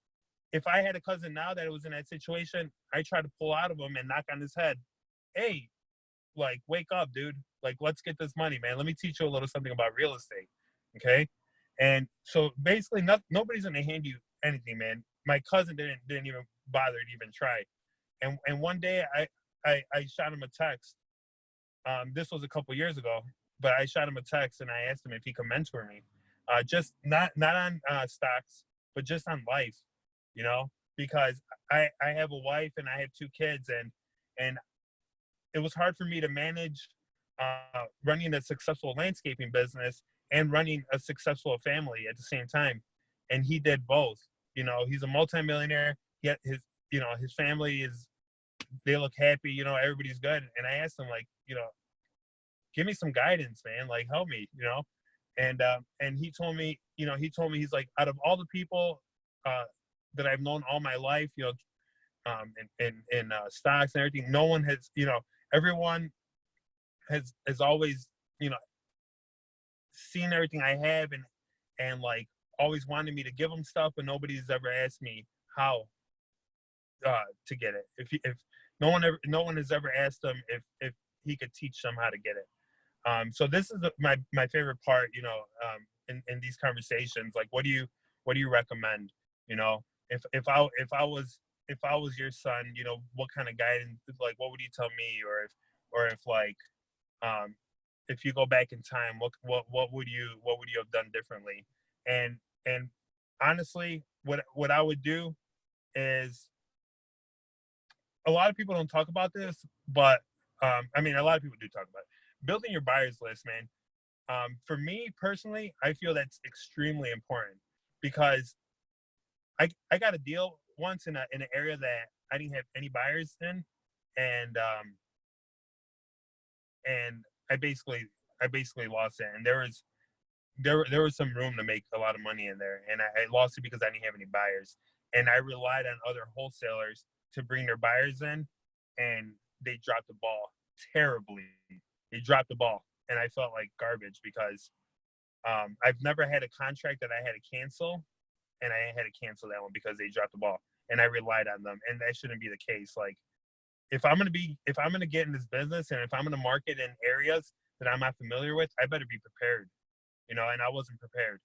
if I had a cousin now that was in that situation, I try to pull out of him and knock on his head. Hey, like, wake up, dude. Like, let's get this money, man. Let me teach you a little something about real estate. Okay. And so basically nobody's going to hand you anything, man. My cousin didn't even bother to even try. And one day I shot him a text. This was a couple years ago, but I shot him a text and I asked him if he could mentor me. Just not on stocks, but just on life, you know, because I have a wife and I have 2 kids, and it was hard for me to manage running a successful landscaping business and running a successful family at the same time. And he did both. You know, he's a multimillionaire. Yet his family they look happy. You know, everybody's good. And I asked him, like, you know, give me some guidance, man. Like, help me. You know, and he told me, he's like, out of all the people that I've known all my life, you know, in stocks and everything, no one has, you know, everyone has always, you know, seen everything I have and like always wanted me to give them stuff, but nobody's ever asked me how to get it. If no one has ever asked him if he could teach them how to get it. So this is my favorite part, you know, in these conversations. Like, what do you recommend? You know, if I was your son, you know, what kind of guidance, like, what would you tell me? Or if like, if you go back in time, what would you have done differently? And honestly, what I would do is, a lot of people don't talk about this, but I mean, a lot of people do talk about it. Building your buyers list, man. For me personally, I feel that's extremely important, because I got a deal once in an area that I didn't have any buyers in, and I basically lost it. And there was some room to make a lot of money in there, and I lost it because I didn't have any buyers, and I relied on other wholesalers to bring their buyers in, and they dropped the ball terribly. They dropped the ball, and I felt like garbage because I've never had a contract that I had to cancel, and I had to cancel that one because they dropped the ball, and I relied on them, and that shouldn't be the case. Like, if I'm gonna get in this business, and if I'm gonna market in areas that I'm not familiar with, I better be prepared, you know. And I wasn't prepared.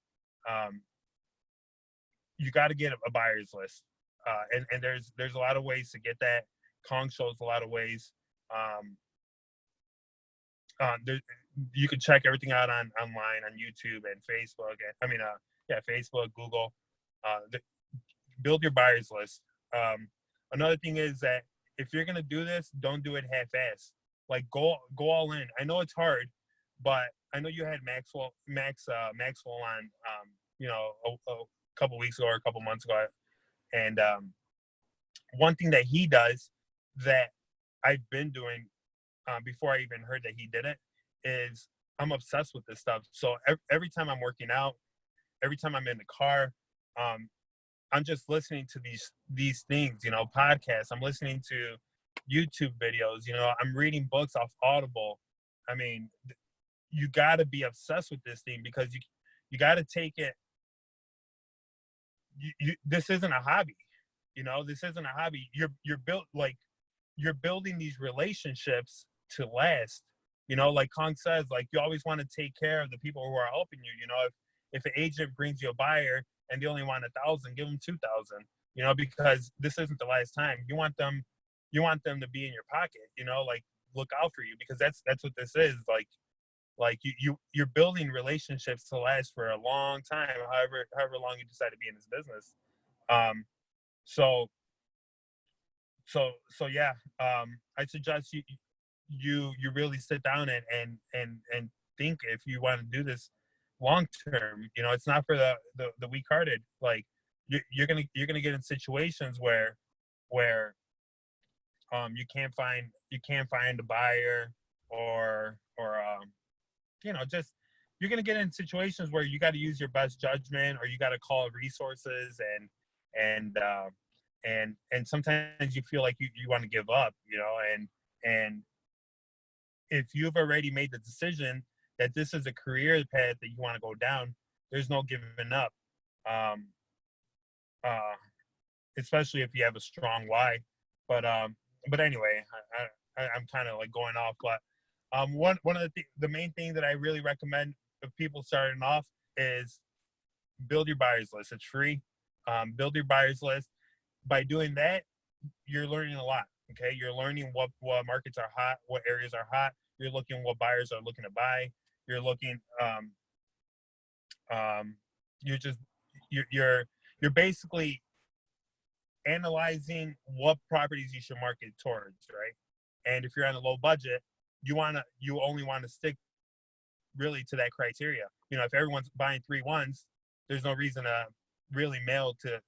You got to get a buyer's list, and there's a lot of ways to get that. Khang shows a lot of ways. There, you can check everything out online on YouTube and Facebook. Facebook, Google. Build your buyer's list. Another thing is that if you're gonna do this, don't do it half-ass. Like, go all in. I know it's hard, but I know you had Maxwell on, you know, a couple weeks ago or a couple months ago, and one thing that he does that I've been doing before I even heard that he did it is, I'm obsessed with this stuff. So every time I'm working out, every time I'm in the car, I'm just listening to these things, you know, podcasts. I'm listening to YouTube videos. You know, I'm reading books off Audible. I mean, you got to be obsessed with this thing because you got to take it. This isn't a hobby. You know, this isn't a hobby. You're building these relationships to last. You know, like Khang says, like you always want to take care of the people who are helping you. You know, if an agent brings you a buyer and they only want 1,000, give them 2,000. You know, because this isn't the last time. You want them to be in your pocket. You know, like look out for you because that's what this is. Like you're building relationships to last for a long time, however long you decide to be in this business. Um, so so yeah, I suggest you really sit down and think if you want to do this long term. You know, it's not for the weak hearted. Like you're gonna get in situations where you can't find a buyer or you know, just you're gonna get in situations where you got to use your best judgment or you got to call resources and sometimes you feel like you want to give up, you know, and if you've already made the decision that this is a career path that you want to go down, there's no giving up. Um, uh, Especially if you have a strong why. But anyway, I'm kind of like going off. But one of the main thing that I really recommend if people starting off is build your buyers list. It's free. Build your buyers list. By doing that, you're learning a lot. Okay, you're learning what markets are hot, what areas are hot. You're looking what buyers are looking to buy. You're looking. You're just you're basically analyzing what properties you should market towards, right? And if you're on a low budget, you only want to stick really to that criteria. You know, if everyone's buying 3-1s, there's no reason to really mail to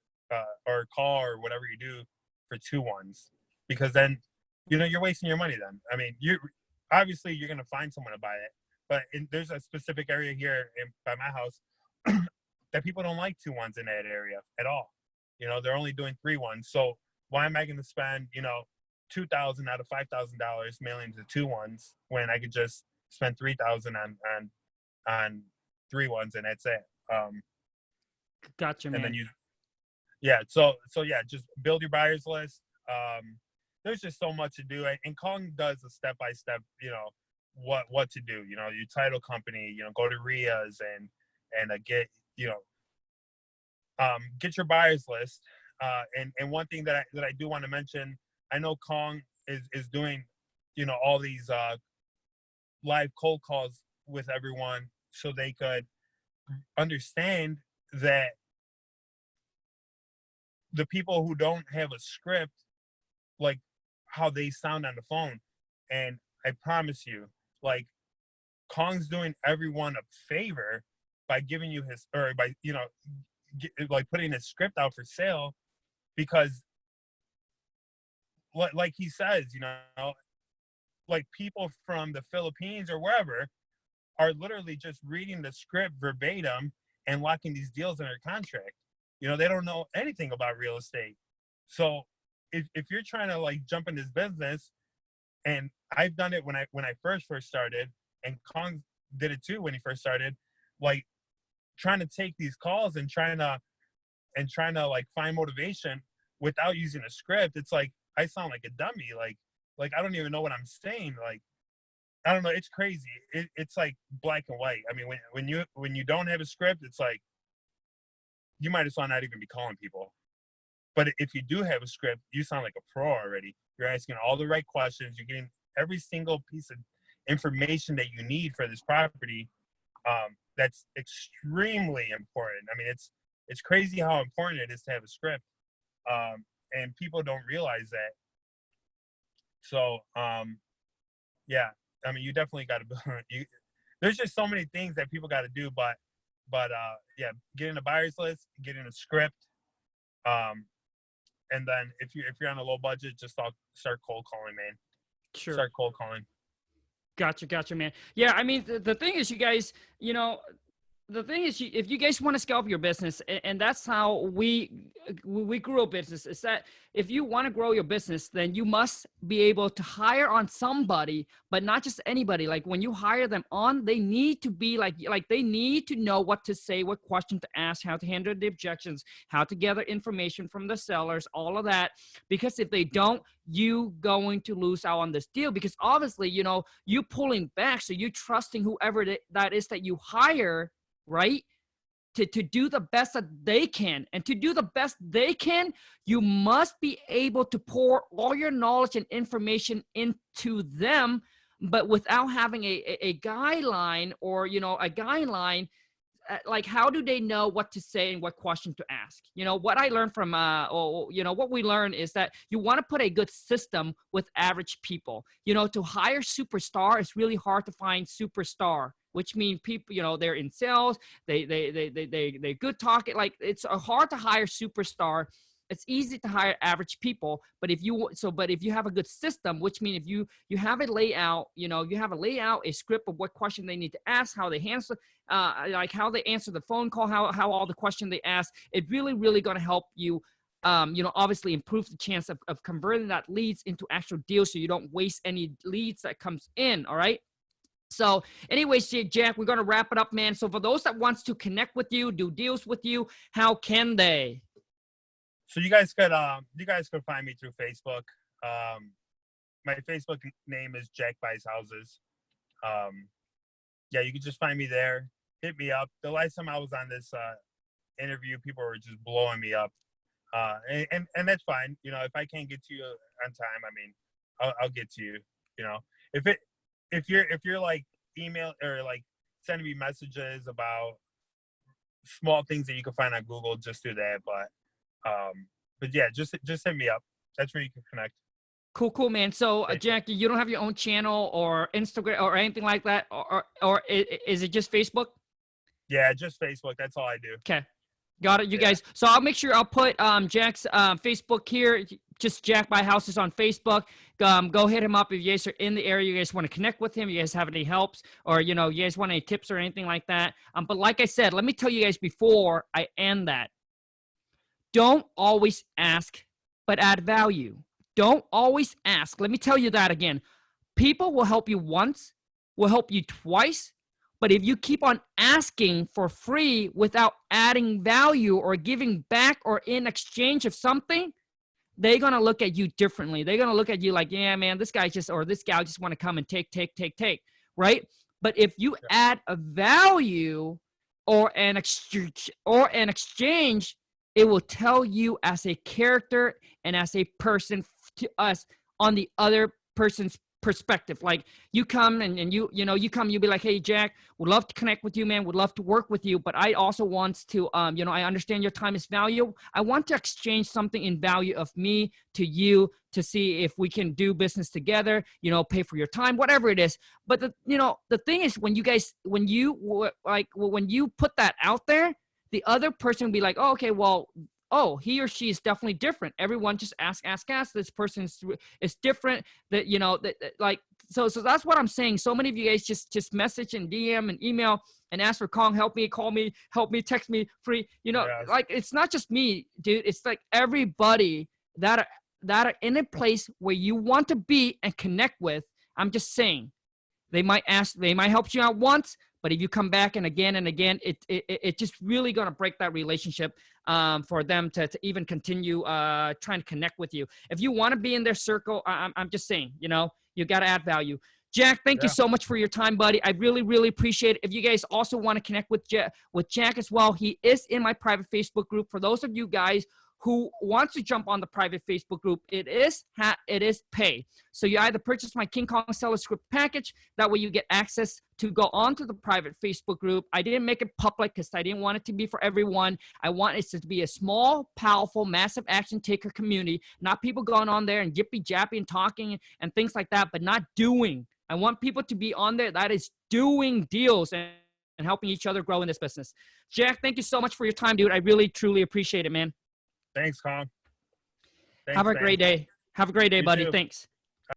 or call or whatever you do for 2-1s, because then you know you're wasting your money. Then I mean, you're gonna find someone to buy it, but there's a specific area here by my house that people don't like 2-1s in that area at all. You know, they're only doing 3-1s. So why am I going to spend, you know, $2,000 out of $5,000 mailing to 2-1s when I could just spend 3,000 on 3-1s and that's it. Gotcha, man. And then yeah. So yeah, just build your buyers list. There's just so much to do, and Khang does a step-by-step, you know, what to do. You know, your title company, you know, go to RIAs and get, you know, get your buyers list. And one thing that I do want to mention, I know Khang is doing, you know, all these live cold calls with everyone so they could understand that the people who don't have a script, like how they sound on the phone. And I promise you, like Khang's doing everyone a favor by giving you by, you know, like putting his script out for sale, because like he says, you know, like people from the Philippines or wherever are literally just reading the script verbatim and locking these deals in their contract. You know, they don't know anything about real estate. So if you're trying to like jump in this business, and I've done it when I first started, and Khang did it too when he first started, like trying to take these calls and trying to like find motivation without using a script, it's like I sound like a dummy. Like I don't even know what I'm saying. Like I don't know. It's crazy. It's like black and white. I mean, when you don't have a script, it's like you might as well not even be calling people. But if you do have a script, you sound like a pro already. You're asking all the right questions. You're getting every single piece of information that you need for this property. That's extremely important. I mean, it's crazy how important it is to have a script, and people don't realize that. So, yeah, I mean, you definitely got to. There's just so many things that people got to do, but yeah, getting a buyer's list, getting a script, and then if you're on a low budget, just start cold calling, man. Sure. Start cold calling. Gotcha, man. Yeah, I mean, the thing is, you guys, you know, the thing is, if you guys want to scale up your business, and that's how we grew a business, is that if you want to grow your business, then you must be able to hire on somebody, but not just anybody. Like when you hire them on, they need to be like they need to know what to say, what question to ask, how to handle the objections, how to gather information from the sellers, all of that. Because if they don't, you going to lose out on this deal, because obviously, you know, you pulling back, so you trusting whoever that is that you hire, right, to do the best that they can. And to do the best they can, you must be able to pour all your knowledge and information into them, but without having a guideline, or, you know, a guideline. Like, how do they know what to say and what question to ask? You know, what I learned from, you know, what we learn is that you want to put a good system with average people. You know, to hire superstar, it's really hard to find superstar, which means people, you know, they're in sales, they good talking. Like, it's hard to hire superstar. It's easy to hire average people, but if you have a good system, which means if you have a layout, you know, you have a layout, a script of what question they need to ask, how they answer, like how they answer the phone call, how all the question they ask, it really going to help you, you know, obviously improve the chance of converting that leads into actual deals, so you don't waste any leads that comes in. All right. So anyways, Jack, we're going to wrap it up, man. So for those that wants to connect with you, do deals with you, how can they? So you guys could find me through Facebook. My Facebook name is Jack Buys Houses. Yeah, you can just find me there. Hit me up. The last time I was on this interview, people were just blowing me up, and that's fine. You know, if I can't get to you on time, I mean, I'll get to you. You know, if you're like email or like sending me messages about small things that you can find on Google, just do that. But yeah, just hit me up. That's where you can connect. Cool, man. So, Jack, you don't have your own channel or Instagram or anything like that, or is it just Facebook? Yeah, just Facebook. That's all I do. Okay, got it, you guys. So I'll make sure I'll put Jack's Facebook here. Just Jack Buy Houses on Facebook. Go hit him up if you guys are in the area. You guys want to connect with him. You guys have any helps, or you know, you guys want any tips or anything like that. But like I said, let me tell you guys before I end that. Don't always ask, but add value. Don't always ask. Let me tell you that again. People will help you once, will help you twice, but if you keep on asking for free without adding value or giving back or in exchange of something, they're going to look at you differently. They're going to look at you like, yeah, man, this guy just, or this gal just want to come and take, right? But if you add a value or an exchange, it will tell you as a character and as a person to us on the other person's perspective. Like you come and you be like, hey, Jack, would love to connect with you, man. Would love to work with you. But I also want to, you know, I understand your time is valuable. I want to exchange something in value of me to you to see if we can do business together, you know, pay for your time, whatever it is. But the thing is when you put that out there, the other person will be like, oh, okay, well, oh, he or she is definitely different. Everyone just ask. This person is different. That, you know, like, so that's what I'm saying. So many of you guys just message and DM and email and ask for Khang, help me, call me, help me, text me, free. You know, like it's not just me, dude. It's like everybody that are in a place where you want to be and connect with. I'm just saying, they might help you out once, but if you come back and again, it just really gonna break that relationship for them to even continue trying to connect with you. If you want to be in their circle, I'm just saying, you know, you got to add value. Jack, thank you so much for your time, buddy. I really appreciate it. If you guys also want to connect with Jack as well, he is in my private Facebook group. For those of you guys who wants to jump on the private Facebook group, it is pay. So you either purchase my King Kong Seller Script package. That way you get access to go onto the private Facebook group. I didn't make it public because I didn't want it to be for everyone. I want it to be a small, powerful, massive action taker community, not people going on there and jippy jappy and talking and things like that, but not doing. I want people to be on there that is doing deals and helping each other grow in this business. Jack, thank you so much for your time, dude. I really, truly appreciate it, man. Thanks, Khang. Have a great day. Have a great day, buddy. Too. Thanks.